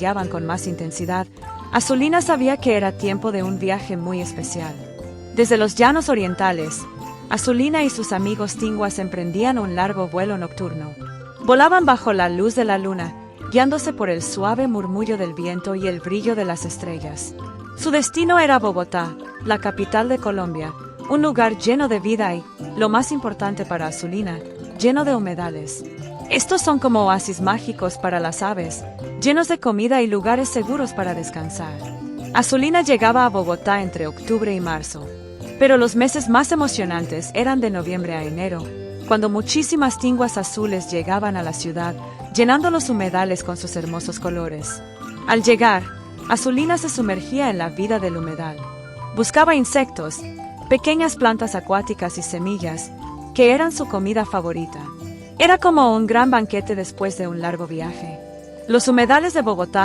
chequeaban con más intensidad, Azulina sabía que era tiempo de un viaje muy especial. Desde los llanos orientales, Azulina y sus amigos tinguas emprendían un largo vuelo nocturno. Volaban bajo la luz de la luna, guiándose por el suave murmullo del viento y el brillo de las estrellas. Su destino era Bogotá, la capital de Colombia, un lugar lleno de vida y, lo más importante para Azulina, lleno de humedales. Estos son como oasis mágicos para las aves, llenos de comida y lugares seguros para descansar. Azulina llegaba a Bogotá entre octubre y marzo, pero los meses más emocionantes eran de noviembre a enero, cuando muchísimas tinguas azules llegaban a la ciudad, llenando los humedales con sus hermosos colores. Al llegar, Azulina se sumergía en la vida del humedal. Buscaba insectos, pequeñas plantas acuáticas y semillas, que eran su comida favorita. Era como un gran banquete después de un largo viaje. Los humedales de Bogotá